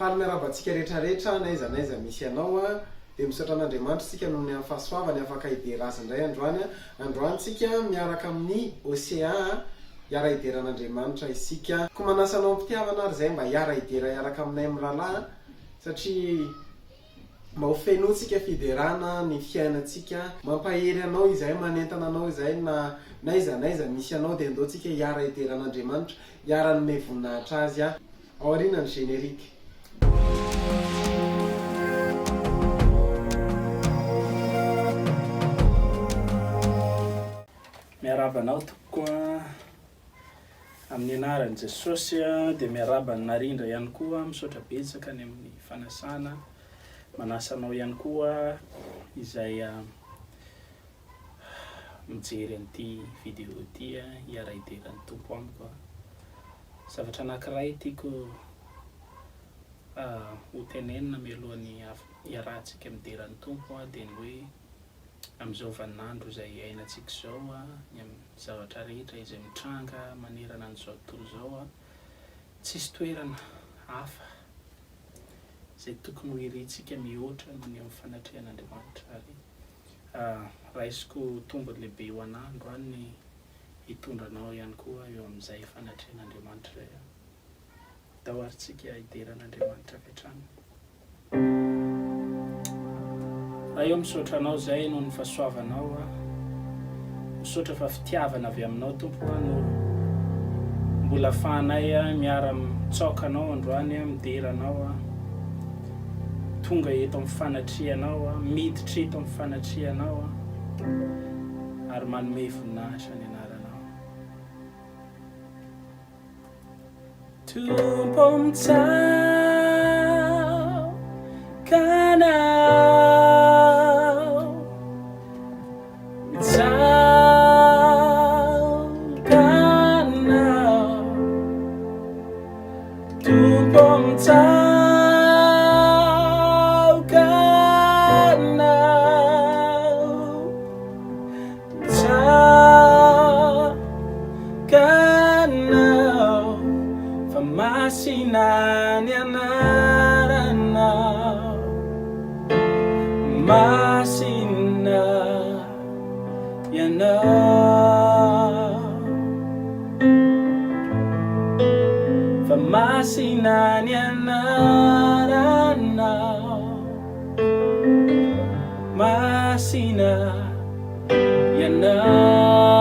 Haly miarabantsika rehetrarehetra naiza misy anao a dia misaotra an'Andriamanitra sika noho ny fahasoavany afaka iderazy indray androany tsika miaraka amin'ny Hosea hiara ideran'Andriamanitra isika. Ko manasa anao mpitiavana ary zay mba hiara idera hiaraka aminay amin'ny rahalahy satria mba ho fenotsika fiderana ny fiainantsika, mampahery anao izay manentana anao izay na naiza misy anao dia andao tsika hiara ideran'Andriamanitra, hiara nome voninahitra azy a. Ao aoriana ny générique. Miaraba anao tokoa amin'ny anaran'i Jesosy dia miaraba ny Narindra ihany koa misaotra betsaka ny amin'ny fanasana, manasa anao ihany koa izay mijery an'ity vidéo ity hiara ideran'ny tompo amiko. Zavatra anankiray tiako ho tenenina mialohan'ny hiarantsika mideran'ny tompo dia ny hoe amin'izao vaninandro izay iainantsika izao ny amin'ny zavatra rehetra izay mitranga manerana an'izao tontolo izao tsisy toerana hafa izay tokony ho irintsika mihoatra noho ny amin'ny fanatrehan'Andriamanitra ary raisiko tombony lehibe ho an'andro ny hitondranao ihany koa eo amin'izay fanatrehan'Andriamanitra izay. Dahoarintsika ideran'Andriamanitra avy hatrany. Raha eo misaotra anao izay noho ny fahasoavanao, misaotra fa fitiavana avy aminao tompo no mbola ahafahanay miara mitsaoka anao androany mideranao, tonga eto amin'ny fanatrehanao, miditra eto amin'ny fanatrehanao ary manome voninahitra ny anaranao. Tompo mitsaoka anao, mitsaoka anao, Tompo mitsaoka anao, mitsaoka anao, fa masina ny anaranao, masina ianao, fa masina ny anaranao, masina ianao.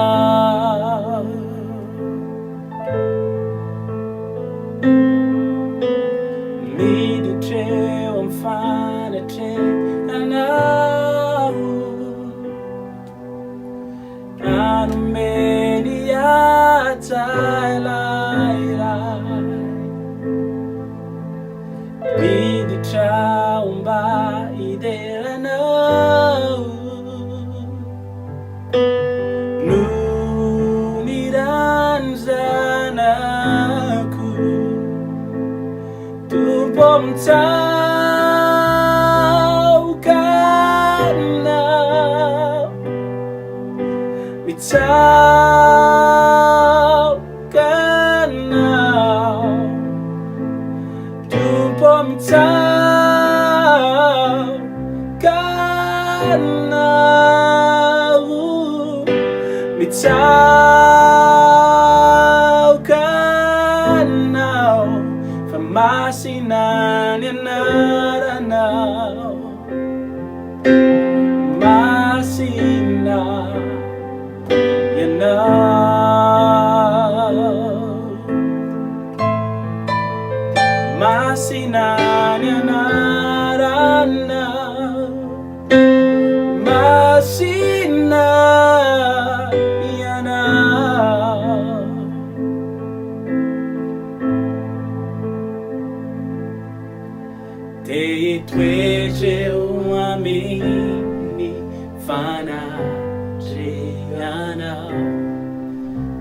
Miditra eo amin'ny fanatrehanao, anomeny aja ilairay, miditra mba ideranao noho ny ranjanako. Tompo mitsaoka anao, mitsaoka anao, Tompo mitsaoka anao, mitsaoka anao, fa masina ny anaranao, masina ianao, masina ny anaranao, masina ianao. Te toetreo amin'ny fanatrehanao,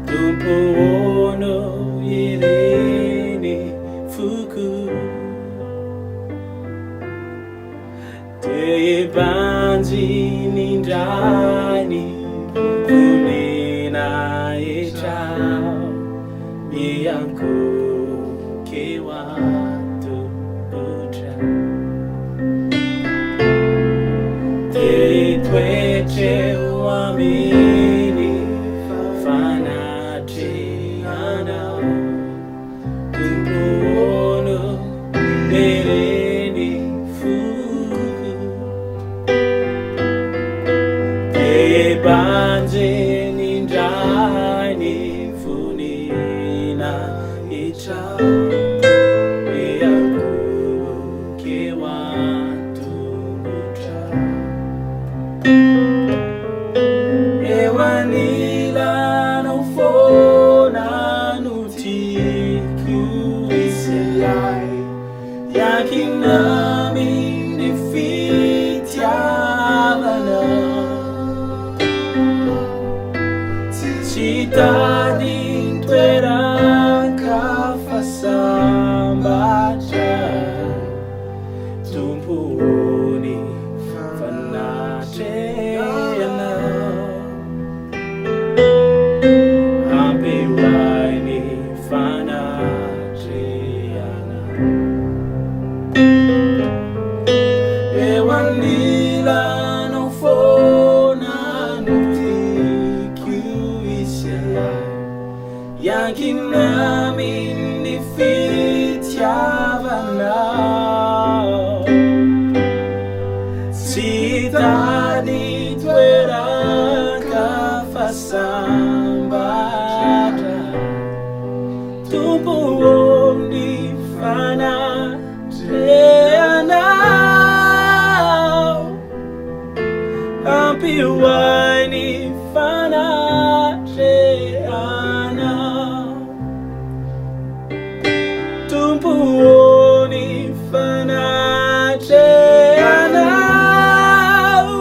Tompo ono ireny foko, te banji nindray ny vonena etrao, mianko keo ato rehetreo aminy fanatrehanao tompono mereny foko ebanjenindray ny vonina itrao eakokeo antongotra eo anilanao fona no tiako isyay yakinami ny fitiavanao tsy tadiny toeran-kafasambatra tompony fanatrehanao ampehoainy fanatrehanao eo anilanao fona no tiako isyay yakinami ny fitiavanao tsy tady toeran-kafasambatra tompony fanatrehanao ampehoainy fanatrehanao tompony fanatrehanao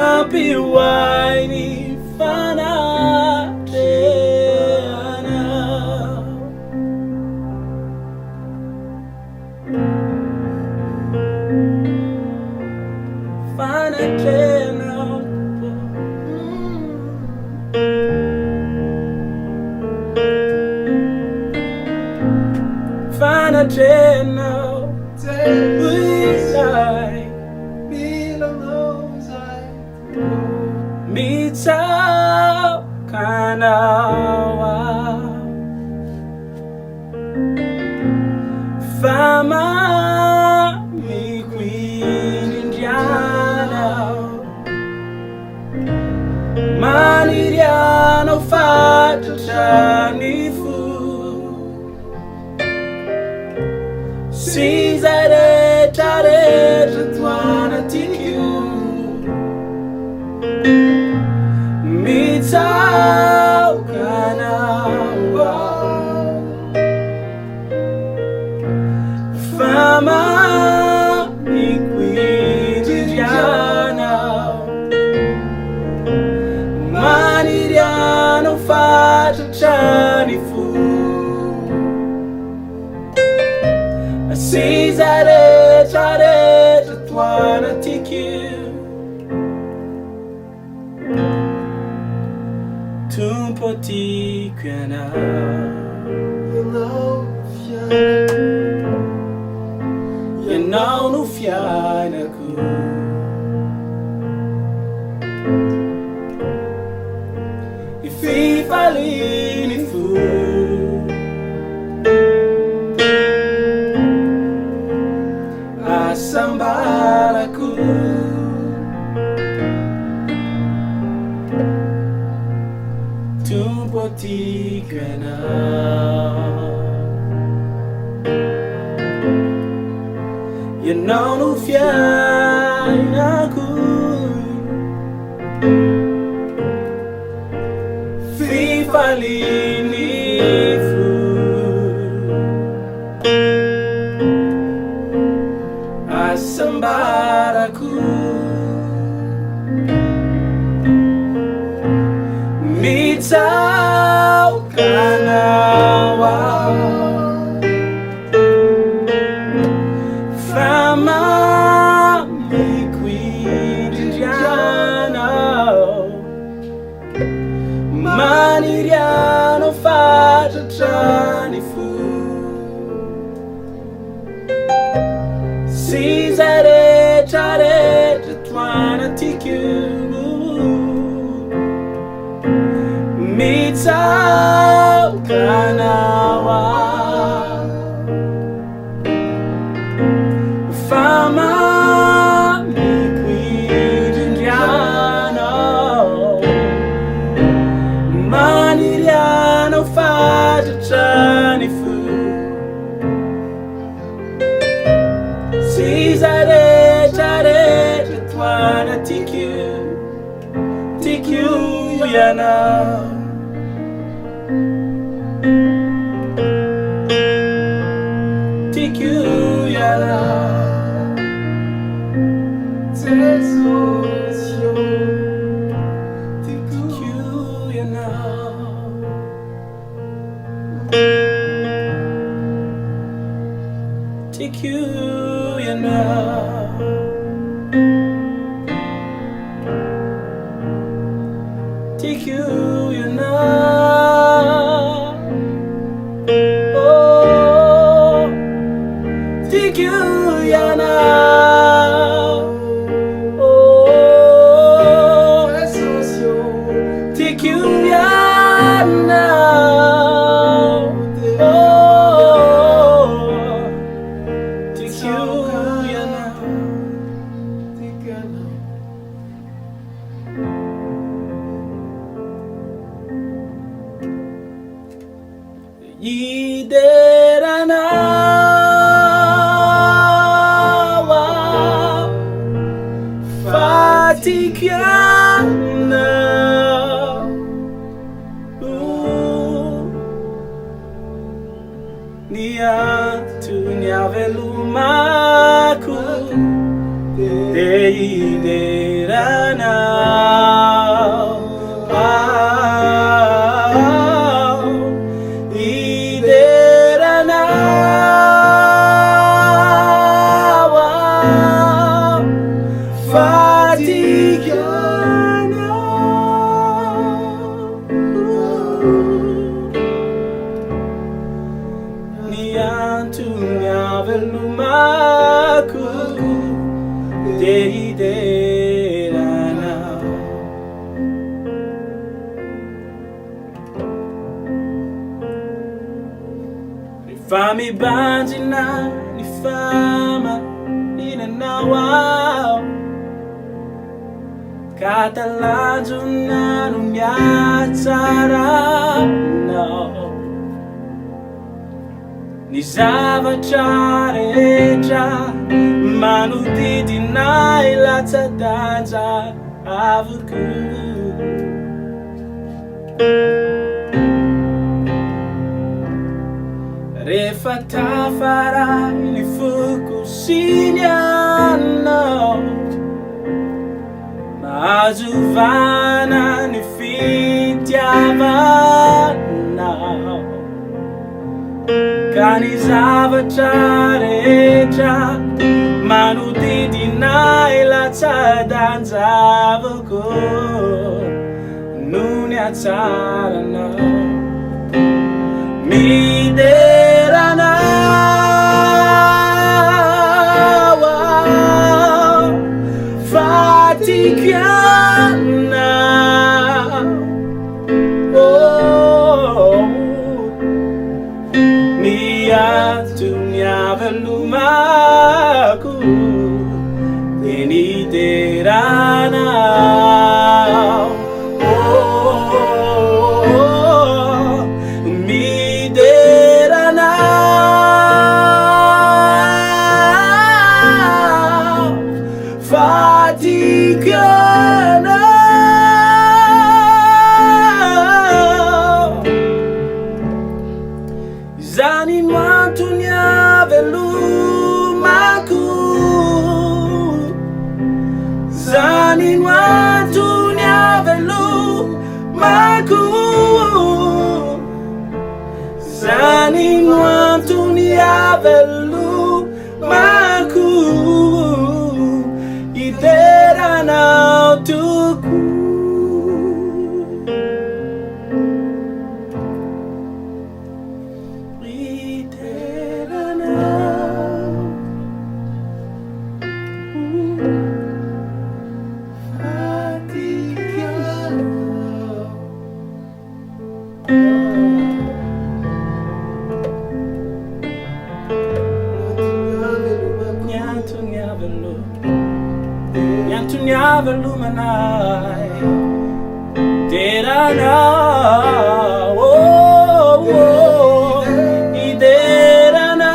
ampehoainy fanatrehanao fanatrehanao fanatrehanao uisay mitsao kanawa fama miquinindrianao manirianao fatatranifu sizaretraretra toanatiku mitsao kanawa fama miquinindrianao manirianao fatatranifu sizaretraretra toanatiku tumpotiko ianao no fiainako ififaliny fo asambarako tumpotiko ianao no fiainako fifaliny fo asambarako mitsao kanawa fama miquinindrianao manirianao fatatranifu sizaretraretra toana tiku mitsao kanawa fama mikwidindrano maniriano fadratrani fu sizaretraretra toana tiku yana tiku yana tesosio tiku yana tiku yana tiku yana oh tiku yana oh tesosio tiku yana oh tiku yana tikana yiderana wa fatikiana niatu niavelumaku deiderana velumaku deiderana rifami banjina nifama inanawao katalanjuna nunyatsarano ni zavatra rehetra manodidinay latsa-danja avoko rehefa tafaray ny fokosiny anao mahazovana ny fitiavanao ka ny zavatra rehetra manodidinay latsa-danja avoko no ny hatsaranao miderana fatikiana niatu niavelumaku deniderana miderana fatikiana zany mantony avelumaku zany mantony avelumaku zany mantony avelumaku iderana tuku antony avalomanay derana iderana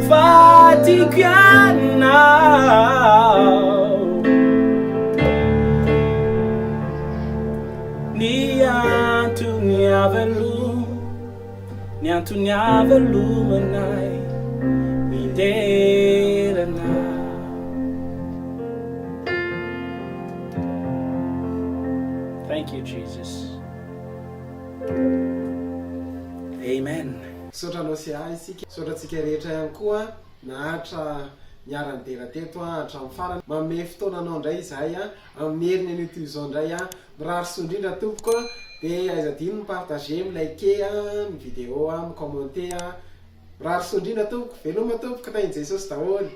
fatikiana ni antony avalomanay iderana. Thank you, Jesus. Amen. Sotranao sy ahy isika, sotratsika rehetra ihany koa nahatra niara-nidera teto hatramin'ny farany. Manome fotoananao indray izahay amin'ny heriny an'io izao indray mirary sondrindra tompoko dia aizadino mipartager, milike ny vidéo, micommenter. Mirary sondrindra tompoko, veloma tompoko, tain'i Jesosy daholo.